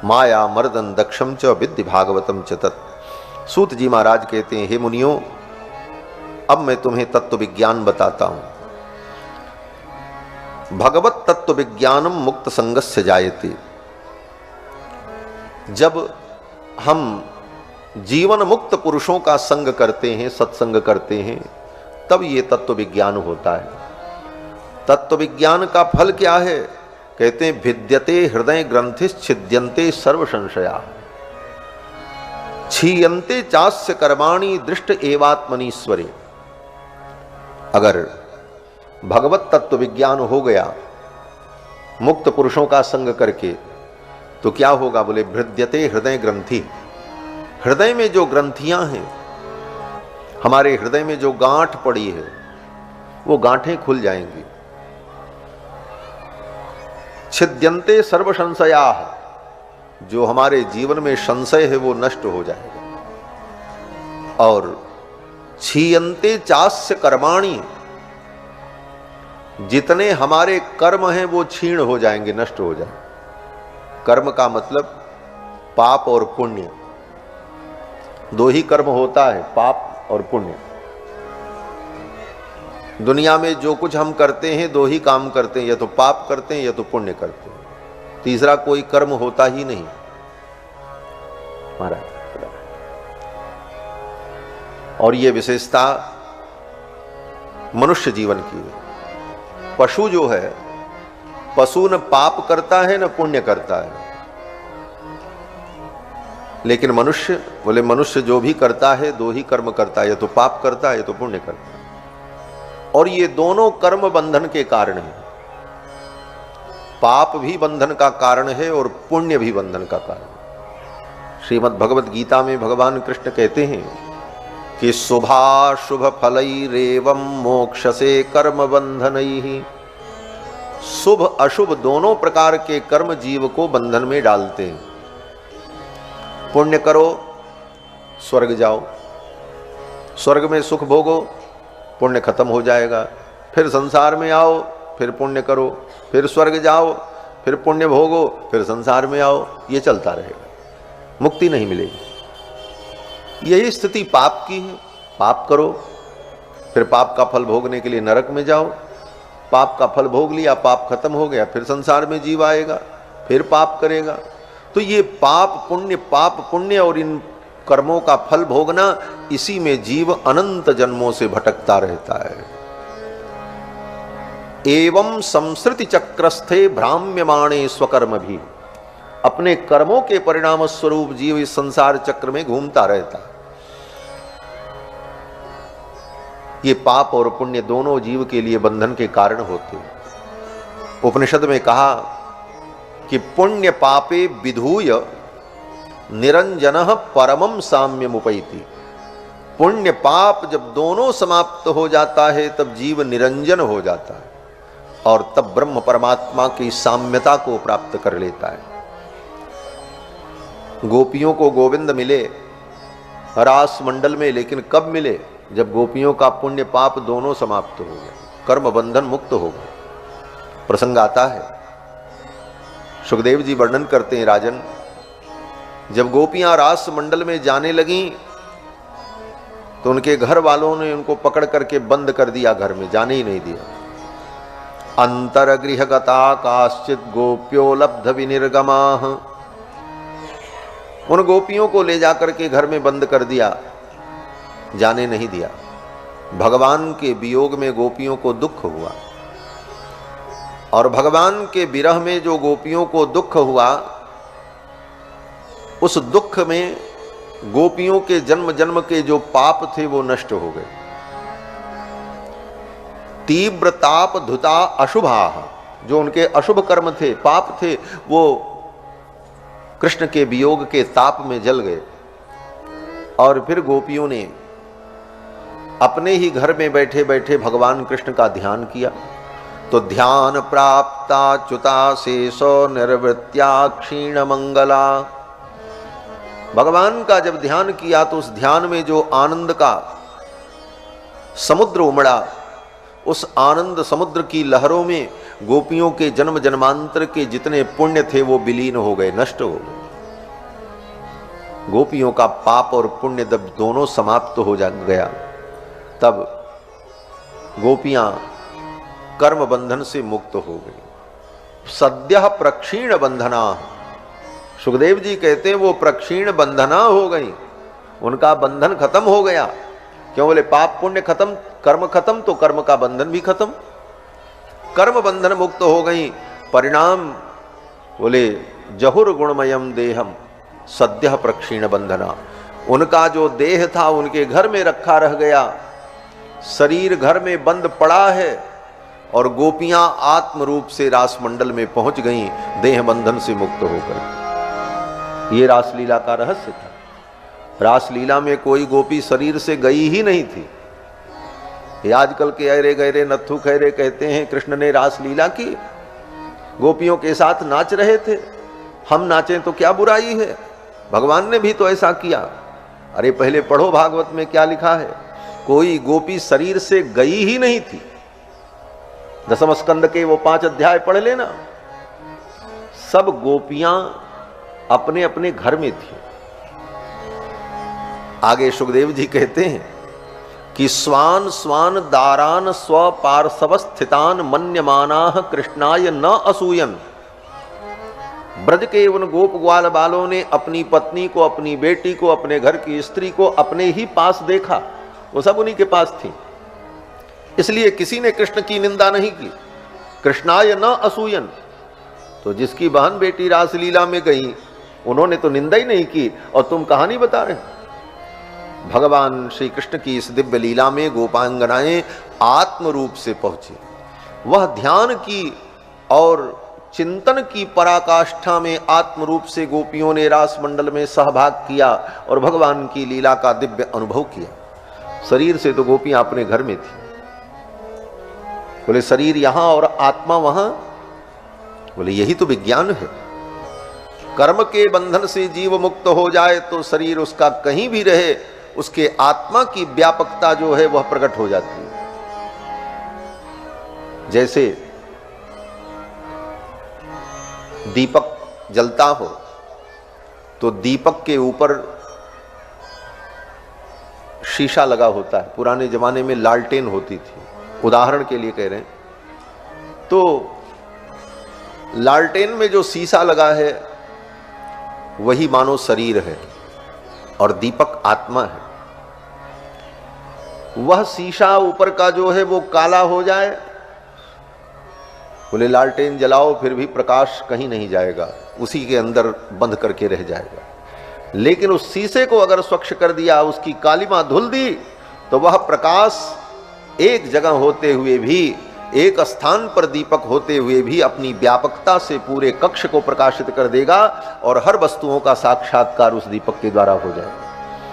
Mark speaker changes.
Speaker 1: माया मर्दन दक्षम च विद्धि भागवतम च तत्। सूत जी महाराज कहते हैं, हे मुनियों, अब मैं तुम्हें तत्व विज्ञान बताता हूं। भगवत तत्व विज्ञानम मुक्त संगस्य जायते। जब हम जीवन मुक्त पुरुषों का संग करते हैं, सत्संग करते हैं, तब ये तत्व विज्ञान होता है। तत्व विज्ञान का फल क्या है? कहते हैं, भिद्यते हृदय ग्रंथिस् छिद्यन्ते सर्व संशया, क्षीयन्ते चास्य कर्माणि दृष्ट एवात्मनीश्वरे। अगर भगवत तत्व विज्ञान हो गया मुक्त पुरुषों का संग करके, तो क्या होगा? बोले, भिद्यते हृदय ग्रंथि। हृदय में जो ग्रंथियां हैं, हमारे हृदय में जो गांठ पड़ी है, वो गांठें खुल जाएंगी। छिद्यन्ते सर्व संशया, जो हमारे जीवन में संशय है वो नष्ट हो जाएगा। और क्षीयन्ते चास्य कर्माणि, जितने हमारे कर्म हैं वो क्षीण हो जाएंगे, नष्ट हो जाएंगे। कर्म का मतलब पाप और पुण्य, दो ही कर्म होता है, पाप और पुण्य। दुनिया में जो कुछ हम करते हैं, दो ही काम करते हैं, या तो पाप करते हैं या तो पुण्य करते हैं, तीसरा कोई कर्म होता ही नहीं महाराज। और ये विशेषता मनुष्य जीवन की है। पशु जो है, पशु न पाप करता है न पुण्य करता है, लेकिन मनुष्य, बोले, मनुष्य जो भी करता है दो ही कर्म करता है, या तो पाप करता है या तो पुण्य करता है। और ये दोनों कर्म बंधन के कारण है। पाप भी बंधन का कारण है और पुण्य भी बंधन का कारण। श्रीमद् भगवत गीता में भगवान कृष्ण कहते हैं कि शुभाशुभ फलैरेवं मोक्षसे कर्म बंधनैहि। शुभ अशुभ दोनों प्रकार के कर्म जीव को बंधन में डालते हैं। पुण्य करो, स्वर्ग जाओ, स्वर्ग में सुख भोगो, पुण्य खत्म हो जाएगा। फिर संसार में आओ, फिर पुण्य करो, फिर स्वर्ग जाओ, फिर पुण्य भोगो, फिर संसार में आओ। ये चलता रहेगा, मुक्ति नहीं मिलेगी। यही स्थिति पाप की है। पाप करो, फिर पाप का फल भोगने के लिए नरक में जाओ, पाप का फल भोग लिया, पाप खत्म हो गया, फिर संसार में जीव आएगा, फिर पाप करेगा। तो ये पाप पुण्य और इन कर्मों का फल भोगना, इसी में जीव अनंत जन्मों से भटकता रहता है। एवं संसृति चक्रस्थे भ्राम्यमाणे स्वकर्म भी। अपने कर्मों के परिणाम स्वरूप जीव इस संसार चक्र में घूमता रहता है। ये पाप और पुण्य दोनों जीव के लिए बंधन के कारण होते हैं। उपनिषद में कहा कि पुण्य पापे विधूय निरंजनः परमं साम्यमुपैति। पुण्य पाप जब दोनों समाप्त हो जाता है, तब जीव निरंजन हो जाता है और तब ब्रह्म परमात्मा की साम्यता को प्राप्त कर लेता है। गोपियों को गोविंद मिले रास मंडल में, लेकिन कब मिले? जब गोपियों का पुण्य पाप दोनों समाप्त हो गए, कर्म बंधन मुक्त हो गए। प्रसंग आता है, सुखदेव जी वर्णन करते हैं, राजन, जब गोपियां रास मंडल में जाने लगीं तो उनके घर वालों ने उनको पकड़ करके बंद कर दिया, घर में जाने ही नहीं दिया। अंतरगृह गता काश्चित गोप्यो लब्ध विनिर्गमाः। उन गोपियों को ले जाकर के घर में बंद कर दिया, जाने नहीं दिया। भगवान के वियोग में गोपियों को दुख हुआ, और भगवान के विरह में जो गोपियों को दुख हुआ, उस दुख में गोपियों के जन्म जन्म के जो पाप थे वो नष्ट हो गए। तीव्र ताप धुता अशुभा, जो उनके अशुभ कर्म थे, पाप थे, वो कृष्ण के वियोग के ताप में जल गए। और फिर गोपियों ने अपने ही घर में बैठे बैठे भगवान कृष्ण का ध्यान किया, तो ध्यान प्राप्ता च्युता शेषो निर्वृत्या क्षीण मंगला। भगवान का जब ध्यान किया तो उस ध्यान में जो आनंद का समुद्र उमड़ा, उस आनंद समुद्र की लहरों में गोपियों के जन्म जन्मांतर के जितने पुण्य थे वो विलीन हो गए, नष्ट हो गए। गोपियों का पाप और पुण्य जब दोनों समाप्त हो जा गया, तब गोपियां कर्म बंधन से मुक्त हो गई। सद्यः प्रक्षीण बंधना, सुखदेव जी कहते हैं वो प्रक्षीण बंधना हो गई, उनका बंधन खत्म हो गया। क्यों? बोले पाप पुण्य खत्म, कर्म खत्म, तो कर्म का बंधन भी खत्म, कर्म बंधन मुक्त हो गई। परिणाम बोले जहुर गुणमयम देहम सद्यः प्रक्षीण बंधना, उनका जो देह था उनके घर में रखा रह गया, शरीर घर में बंद पड़ा है, और गोपियां आत्म रूप से रास मंडल में पहुंच गईं, देह बंधन से मुक्त होकर। ये रासलीला का रहस्य था। रासलीला में कोई गोपी शरीर से गई ही नहीं थी। ये आजकल के अरे गहरे नत्थु खैरे कहते हैं कृष्ण ने रासलीला की, गोपियों के साथ नाच रहे थे, हम नाचें तो क्या बुराई है, भगवान ने भी तो ऐसा किया। अरे पहले पढ़ो भागवत में क्या लिखा है, कोई गोपी शरीर से गई ही नहीं थी। दसम स्कंद के वो 5 अध्याय पढ़ लेना, सब गोपियां अपने अपने घर में थी। आगे सुखदेव जी कहते हैं कि स्वान स्वान दारान स्व पार्श्व स्थितान मन्यमानाः कृष्णाय न असूयन। ब्रज के उन गोप ग्वाल बालों ने अपनी पत्नी को, अपनी बेटी को, अपने घर की स्त्री को अपने ही पास देखा, वो सब उन्हीं के पास थी, इसलिए किसी ने कृष्ण की निंदा नहीं की। कृष्णाय न असूयन, तो जिसकी बहन बेटी रासलीला में गई उन्होंने तो निंदा ही नहीं की, और तुम कहानी बता रहे हो। भगवान श्री कृष्ण की इस दिव्य लीला में गोपांगनाएं आत्म रूप से पहुंची। वह ध्यान की और चिंतन की पराकाष्ठा में आत्म रूप से गोपियों ने रास मंडल में सहभाग किया और भगवान की लीला का दिव्य अनुभव किया। शरीर से तो गोपियां अपने घर में थी। बोले शरीर यहां और आत्मा वहां, बोले यही तो विज्ञान है। कर्म के बंधन से जीव मुक्त हो जाए तो शरीर उसका कहीं भी रहे, उसके आत्मा की व्यापकता जो है वह प्रकट हो जाती है। जैसे दीपक जलता हो तो दीपक के ऊपर शीशा लगा होता है। पुराने जमाने में लालटेन होती थी, उदाहरण के लिए कह रहे हैं। तो लालटेन में जो शीशा लगा है वही मानो शरीर है और दीपक आत्मा है। वह शीशा ऊपर का जो है वो काला हो जाए, बोले लालटेन जलाओ फिर भी प्रकाश कहीं नहीं जाएगा, उसी के अंदर बंद करके रह जाएगा। लेकिन उस शीशे को अगर स्वच्छ कर दिया, उसकी कालिमा धुल दी, तो वह प्रकाश एक जगह होते हुए भी, एक स्थान पर दीपक होते हुए भी अपनी व्यापकता से पूरे कक्ष को प्रकाशित कर देगा और हर वस्तुओं का साक्षात्कार उस दीपक के द्वारा हो जाएगा।